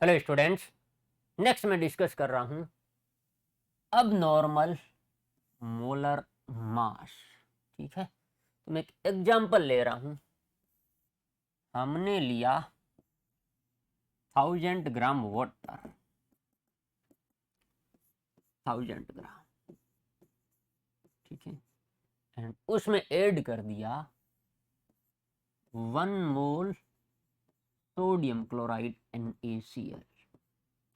Hello students. Next मैं discuss कर रहा हूँ अब नॉर्मल मोलर मास। ठीक है, तो मैं एक एग्जांपल ले रहा हूँ। हमने लिया 1000 ग्राम वाटर, 1000 ग्राम। ठीक है, एंड उसमें ऐड कर दिया 1 मोल सोडियम क्लोराइड NaCl।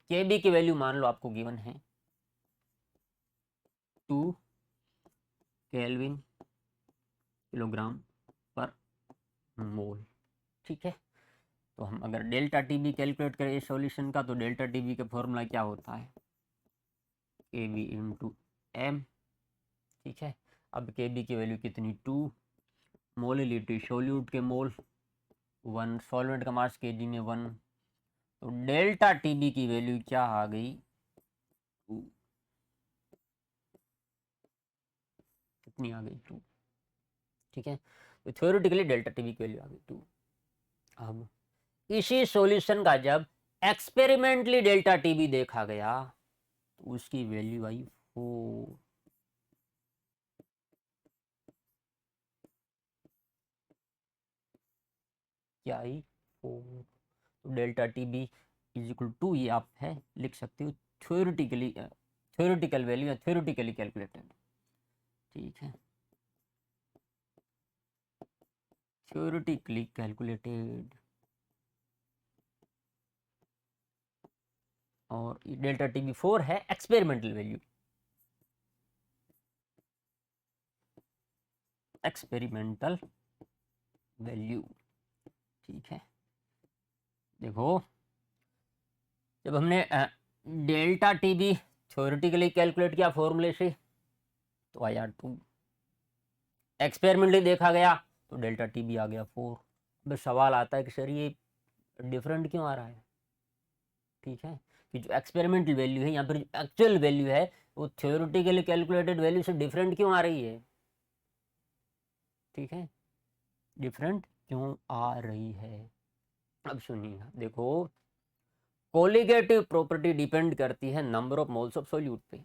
Kb की वैल्यू मान लो आपको गिवन है 2 केल्विन किलोग्राम पर मोल। ठीक है, तो हम अगर डेल्टा टीबी कैलकुलेट करें इस सॉल्यूशन का, तो डेल्टा टीबी का फॉर्मूला क्या होता है? के बी इंटू एम। ठीक है, अब के बी की वैल्यू कितनी? 2। मोलिलिटी सोल्यूट के मोल 1, सॉल्वेंट का मास के जी में 1, तो डेल्टा टीबी की वैल्यू क्या आ गई? 2। कितनी आ गई? 2। ठीक है, तो थ्योरेटिकली डेल्टा टीबी की वैल्यू आ गई 2। अब इसी सॉल्यूशन का जब एक्सपेरिमेंटली डेल्टा टीबी देखा गया तो उसकी वैल्यू आई 4। क्या आई? 4। तो delta T B is equal to, ये आप है लिख सकते हो थ्योरेटिकली, थ्योरेटिकल वैल्यू या थ्योरेटिकली कैलकुलेटेड। ठीक है, थ्योरेटिकली कैलकुलेटेड। और डेल्टा टी बी 4 है एक्सपेरिमेंटल वैल्यू, एक्सपेरिमेंटल वैल्यू। ठीक है, देखो जब हमने delta T B theoretically calculate किया फॉर्मूले से तो आया 2, एक्सपेरिमेंटली देखा गया तो डेल्टा टी बी आ गया 4। बस सवाल आता है कि सर ये डिफरेंट क्यों आ रहा है? ठीक है, कि जो एक्सपेरिमेंटल वैल्यू है यहाँ पर जो एक्चुअल वैल्यू है वो थ्योरेटिकली कैलकुलेटेड वैल्यू से डिफरेंट क्यों आ रही है? ठीक है, डिफरेंट क्यों आ रही है? अब सुनिए, देखो कोलिगेटिव प्रॉपर्टी डिपेंड करती है number of moles of solute पे।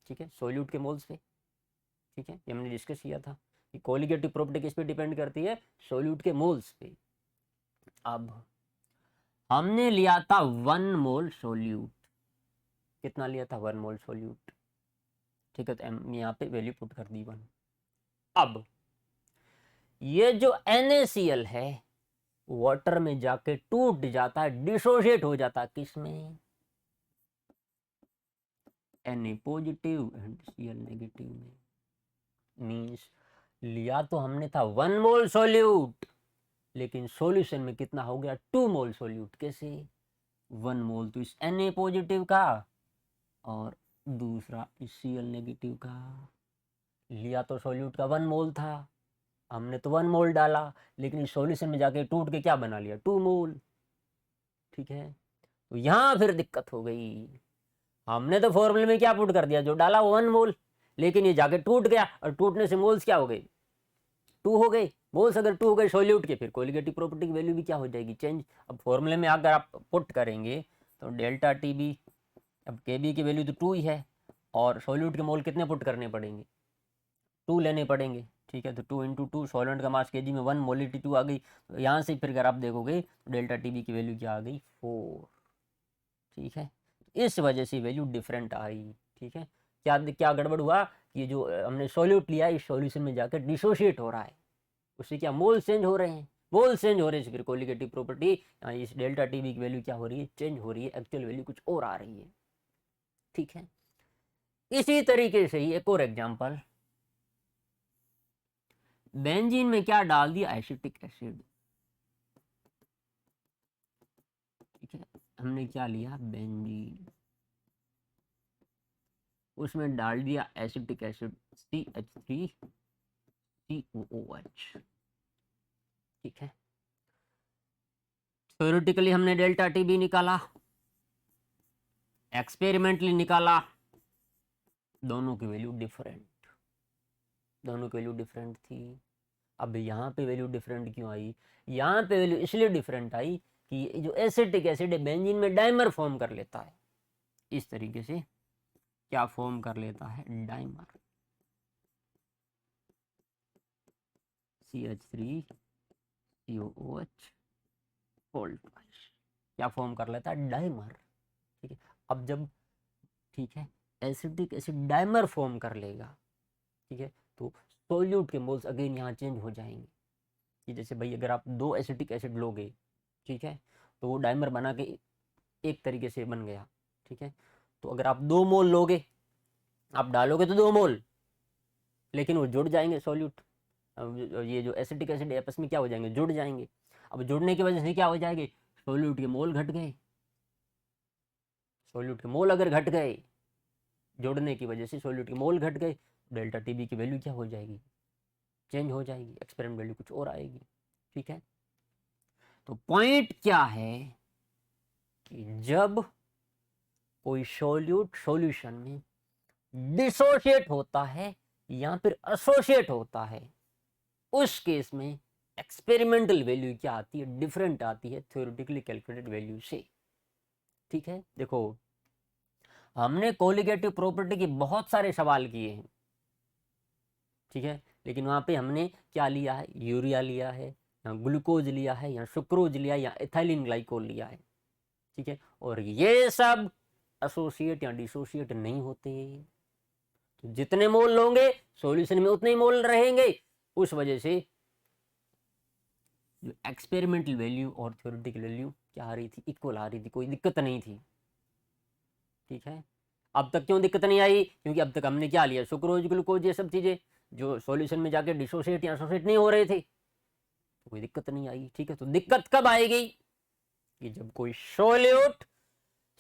ठीक है, सोल्यूट के मोल्स पे। ठीक है, ये हमने डिस्कस किया था कि कोलिगेटिव प्रॉपर्टी किस पे डिपेंड करती है? सोल्यूट के मोल्स पे। अब हमने लिया था 1 मोल सोल्यूट। कितना लिया था? 1 मोल सोल्यूट। ठीक है, तो हम यहाँ पे वैल्यू पुट कर दी 1। अब ये जो NaCl है वाटर में जाके टूट जाता है, डिसोशिएट हो जाता है किसमें? Na positive and Cl negative में। मीन्स लिया तो हमने था 1 मोल सोल्यूट, लेकिन सॉल्यूशन में कितना हो गया? 2 मोल सोल्यूट। कैसे? 1 मोल तो इस Na पॉजिटिव का और दूसरा इस Cl नेगेटिव का। लिया तो सोल्यूट का 1 मोल था, हमने तो 1 मोल डाला, लेकिन इस सॉल्यूशन में जाके टूट के क्या बना लिया? 2 मोल। ठीक है, तो यहां फिर दिक्कत हो गई। हमने तो फॉर्मूले में क्या पुट कर दिया? जो डाला वो 1 मोल, लेकिन ये जाके टूट गया और टूटने से मोल्स क्या हो गए? 2 हो गए। मोल्स अगर 2 हो गए सोल्यूट के, फिर कोलिगेटिव प्रॉपर्टी की वैल्यू भी क्या हो जाएगी? चेंज। अब फॉर्मूले में अगर आप पुट करेंगे तो डेल्टा टी बी, अब के बी की वैल्यू तो 2 ही है और सोल्यूट के मोल कितने पुट करने पड़ेंगे? 2 लेने पड़ेंगे। ठीक है, तो 2 इंटू 2, सॉल्वेंट का मास केजी में 1, मोलिटी 2 आ गई। तो यहाँ से फिर अगर आप देखोगे तो डेल्टा टी बी की वैल्यू क्या आ गई? 4। ठीक है, इस वजह से वैल्यू डिफरेंट आई। ठीक है, क्या क्या गड़बड़ हुआ? ये जो हमने सॉल्यूट लिया इस सॉल्यूशन में जाकर डिसोशिएट हो रहा है, उससे क्या मोल चेंज हो रहे हैं? मोल चेंज हो रहे हैं, फिर कोलिगेटिव प्रॉपर्टी इस डेल्टा टी बी की वैल्यू क्या हो रही है? चेंज हो रही है, एक्चुअल वैल्यू कुछ और आ रही है। ठीक है, इसी तरीके से ही एक और एग्जांपल, बेंजीन में क्या डाल दिया? Acetic acid. ठीक है, हमने क्या लिया? बेंजीन, उसमें डाल दिया एसिटिक एसिड CH3COOH। ठीक है, थ्योरेटिकली हमने डेल्टा टी बी निकाला, एक्सपेरिमेंटली निकाला, दोनों की वैल्यू डिफरेंट, दोनों की वैल्यू डिफरेंट थी। अब यहाँ पे वैल्यू डिफरेंट क्यों आई? यहाँ पे वैल्यू इसलिए डिफरेंट आई कि ये जो एसिटिक एसिड है बेंजीन में डाइमर फॉर्म कर लेता है, इस तरीके से क्या फॉर्म कर लेता है, डाइमर, CH3COOH क्या फॉर्म कर लेता है, डाइमर। ठीक है, अब जब, ठीक है, एसिटिक एसिड डाइमर फॉर्म कर लेगा, ठीक है, तो सोल्यूट के मोल्स अगेन यहाँ चेंज हो जाएंगे। कि जैसे भाई अगर आप 2 एसिटिक एसिड लोगे, ठीक है, तो वो डाइमर बना के एक तरीके से बन गया। ठीक है, तो अगर आप 2 मोल लोगे, आप डालोगे तो 2 मोल, लेकिन वो जुड़ जाएंगे सोल्यूट, ये जो एसिटिक एसिड आपस में क्या हो जाएंगे, जुड़ जाएंगे। अब जुड़ने की वजह से क्या हो जाएंगे, सोल्यूट के मोल घट गए। सोल्यूट के मोल अगर घट गए, जोड़ने की वजह से सोल्यूट के मोल घट गए, डेल्टा टीबी की वैल्यू क्या हो जाएगी, चेंज हो जाएगी, एक्सपेरिमेंट वैल्यू कुछ और आएगी। ठीक है, तो पॉइंट क्या है कि जब कोई सोल्यूट सॉल्यूशन में डिसोशिएट होता है या फिर एसोसिएट होता है, उस केस में एक्सपेरिमेंटल वैल्यू क्या आती है, डिफरेंट आती है थ्योरेटिकली कैलकुलेटेड वैल्यू से। ठीक है, देखो हमने कोलिगेटिव प्रॉपर्टी के बहुत सारे सवाल किए हैं, ठीक है, लेकिन वहां पे हमने क्या लिया है, यूरिया लिया है, या ग्लूकोज लिया है, या सुक्रोज लिया है, या इथाइलिन ग्लाइकोल लिया है। ठीक है, और ये सब एसोसिएट या डिसोसिएट नहीं होते। तो जितने मोल लोगे सॉल्यूशन में उतने ही मोल रहेंगे, उस वजह से जो एक्सपेरिमेंटल वैल्यू और थ्योरेटिकल वैल्यू क्या आ रही थी, इक्वल आ रही थी, कोई दिक्कत नहीं थी। ठीक है, अब तक क्यों दिक्कत नहीं आई, क्योंकि अब तक हमने क्या लिया, सुक्रोज ग्लूकोज ये सब चीजें जो सॉल्यूशन में जाके डिसोसिएट या एसोसिएट नहीं हो रहे थे, तो कोई दिक्कत नहीं आई। ठीक है, तो दिक्कत कब आएगी कि जब कोई सोल्यूट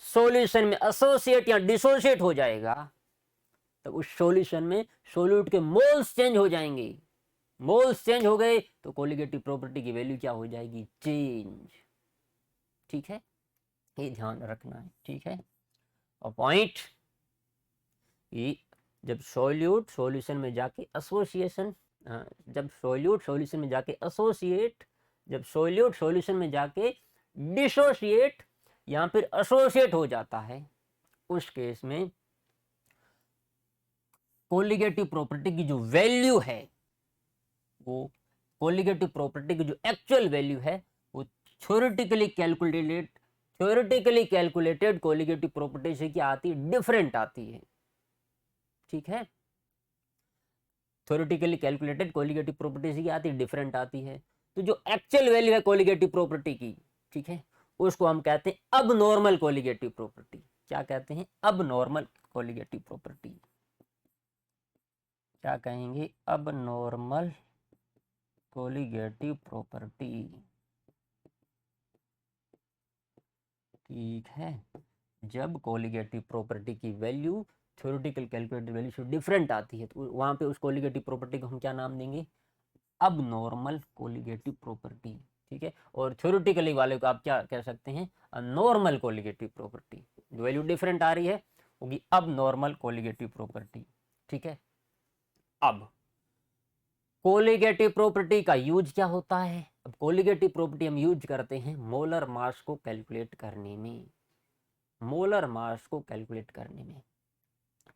सॉल्यूशन में एसोसिएट या डिसोसिएट हो जाएगा, तब उस सॉल्यूशन में सोल्यूट के मोल्स चेंज हो जाएंगे। मोल्स चेंज हो गए तो कोलिगेटिव प्रॉपर्टी की वैल्यू क्या हो जाएगी, चेंज। ठीक है, ये ध्यान रखना है। ठीक है, और पॉइंट कि जब सोल्यूट सॉल्यूशन में जाके एसोसिएशन, जब सोल्यूट सॉल्यूशन में जाके एसोसिएट, जब सोल्यूट सॉल्यूशन में जाके डिसोसिएट या फिर एसोसिएट हो जाता है, उस केस में कोलिगेटिव प्रॉपर्टी की जो वैल्यू है, वो कोलिगेटिव प्रॉपर्टी की जो एक्चुअल वैल्यू है, वो थ्योरेटिकली कैलकुलेटेड कोलिगेटिव प्रॉपर्टी से क्या आती है, डिफरेंट आती है। ठीक है, थ्योरेटिकली कैलकुलेटेड कोलिगेटिव प्रॉपर्टी से क्या आती है, डिफरेंट आती है। तो जो एक्चुअल वैल्यू है कोलिगेटिव प्रॉपर्टी की, ठीक है, उसको हम कहते हैं अब नॉर्मल कोलिगेटिव प्रॉपर्टी। क्या कहते हैं, अब नॉर्मल कोलिगेटिव प्रॉपर्टी। क्या कहेंगे, अब नॉर्मल कोलिगेटिव प्रॉपर्टी। ठीक है, जब कोलिगेटिव प्रॉपर्टी की वैल्यू थ्योरेटिकल कैलकुलेटेड वैल्यू से डिफरेंट आती है, तो वहां पे उस कोलिगेटिव प्रॉपर्टी को हम क्या नाम देंगे, अब नॉर्मल कोलिगेटिव प्रॉपर्टी। ठीक है, और थ्योरेटिकली वाले को आप क्या कह सकते हैं, नॉर्मल कोलिगेटिव प्रॉपर्टी। जो वैल्यू डिफरेंट आ रही है होगी अब नॉर्मल कोलिगेटिव प्रॉपर्टी। ठीक है, अब कोलिगेटिव प्रॉपर्टी का यूज क्या होता है, अब कोलिगेटिव प्रॉपर्टी हम यूज करते हैं मोलर मास को कैलकुलेट करने में, मोलर मास को कैलकुलेट करने में।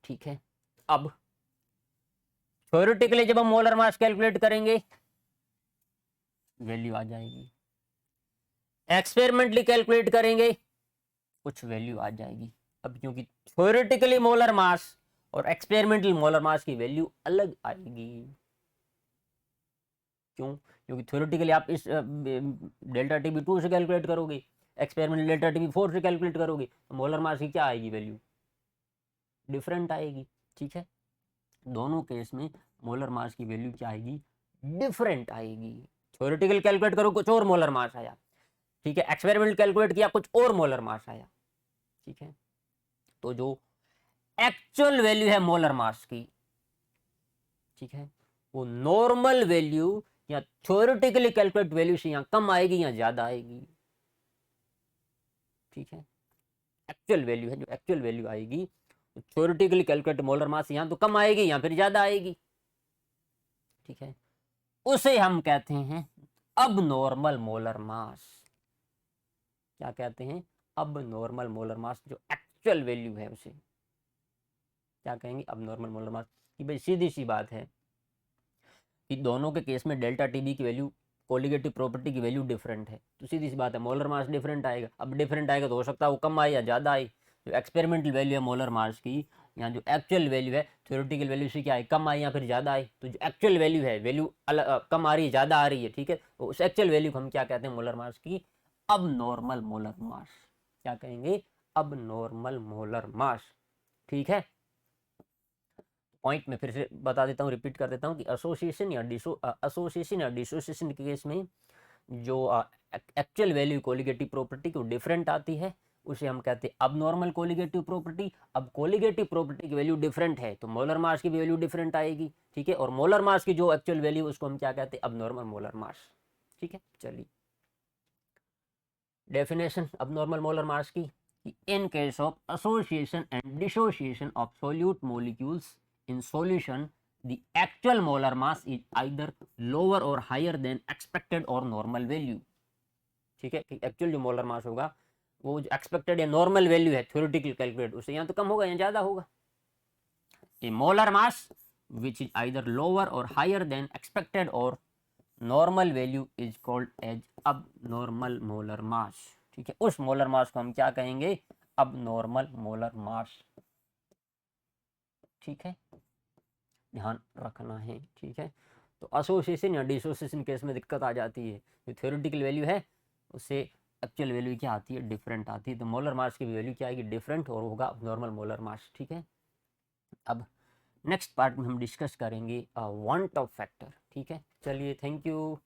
ठीक है, अब थ्योरेटिकली जब हम मोलर मास कैलकुलेट करेंगे वैल्यू आ जाएगी, एक्सपेरिमेंटली कैलकुलेट करेंगे कुछ वैल्यू आ जाएगी। अब क्योंकि थ्योरेटिकली मोलर मास और एक्सपेरिमेंटल मोलर मास की वैल्यू अलग आएगी। क्यों, क्योंकि थ्योरेटिकली आप इस डेल्टा टीबी 2 से कैलकुलेट करोगे, एक्सपेरिमेंटल डेल्टा टीबी 4 से कैलकुलेट करोगे, तो मोलर मास की क्या आएगी वैल्यू, डिफरेंट आएगी। ठीक है, दोनों केस में मोलर मास की वैल्यू क्या आएगी, डिफरेंट आएगी। थ्योरेटिकल कैलकुलेट करो कुछ और मोलर मास आया, ठीक है, एक्सपेरिमेंट कैलकुलेट किया कुछ और मोलर मास आया। ठीक है, तो जो एक्चुअल वैल्यू है मोलर मास की, ठीक है, वो नॉर्मल वैल्यू या थ्योरेटिकली कैलकुलेट वैल्यू से यहां कम आएगी या ज्यादा आएगी। ठीक है, एक्चुअल वैल्यू है, जो एक्चुअल वैल्यू आएगी थ्योरेटिकली कैलकुलेट मोलर मास यहां तो कम आएगी या फिर ज्यादा आएगी। ठीक है, उसे हम कहते हैं अब नॉर्मल मोलर मास। क्या कहते हैं, अब नॉर्मल मोलर मास, जो एक्चुअल वैल्यू है उसे क्या कहेंगे, अब नॉर्मल मोलर मास। कि भाई सीधी सी बात है कि दोनों के केस में डेल्टा टीबी की वैल्यू, कोलिगेटिव प्रॉपर्टी की वैल्यू डिफरेंट है, तो सीधी सी बात है मोलर मास डिफरेंट आएगा। अब डिफरेंट आएगा तो हो सकता है वो कम आए या ज़्यादा आए। जो एक्सपेरिमेंटल वैल्यू है मोलर मास की, यहाँ जो एक्चुअल वैल्यू है थ्योरेटिकल वैल्यू से क्या है, कम आए या फिर ज़्यादा आए। तो जो एक्चुअल वैल्यू है, वैल्यू कम आ रही है ज़्यादा आ रही है, ठीक है, तो उस एक्चुअल वैल्यू को हम क्या कहते हैं, मोलर मास की अब नॉर्मल मोलर मास। क्या कहेंगे, अब नॉर्मल मोलर मास। ठीक है, पॉइंट में फिर से बता देता हूँ, रिपीट कर देता हूँ कि एसोसिएशन या डिसोसिएशन के केस में जो एक्चुअल वैल्यू कोलिगेटिव प्रॉपर्टी की डिफरेंट आती है, उसे हम कहते हैं अब नॉर्मल कोलिगेटिव प्रॉपर्टी। अब कोलिगेटिव प्रॉपर्टी की वैल्यू डिफरेंट है तो मोलर मास की भी वैल्यू डिफरेंट आएगी, ठीक है, और मोलर मास की जो एक्चुअल वैल्यू उसको हम क्या कहते हैं, अब नॉर्मल मोलर मास। ठीक है, चलिए डेफिनेशन अब नॉर्मल मोलर मास की, in case of association and dissociation of solute molecules in solution, the actual molar mass is either lower or higher than expected or normal value। ठीक है, कि actual जो molar mass होगा वो जो expected या normal value है theoretical calculate, उससे यहाँ तो कम होगा या ज़्यादा होगा। A molar mass which is either lower or higher than expected or normal value is called as abnormal molar mass. ठीक है, उस मोलर मास को हम क्या कहेंगे, अब नॉर्मल मोलर मास। ठीक है, ध्यान रखना है। ठीक है, तो एसोसिएशन या डिसोसिएशन केस में दिक्कत आ जाती है, जो थ्योरेटिकल वैल्यू है उससे एक्चुअल वैल्यू क्या आती है, डिफरेंट आती है, तो मोलर मास की वैल्यू क्या आएगी, डिफरेंट, और होगा नॉर्मल मोलर मास। ठीक है, अब नेक्स्ट पार्ट में हम डिस्कस करेंगे वांट ऑफ फैक्टर। ठीक है, चलिए, थैंक यू।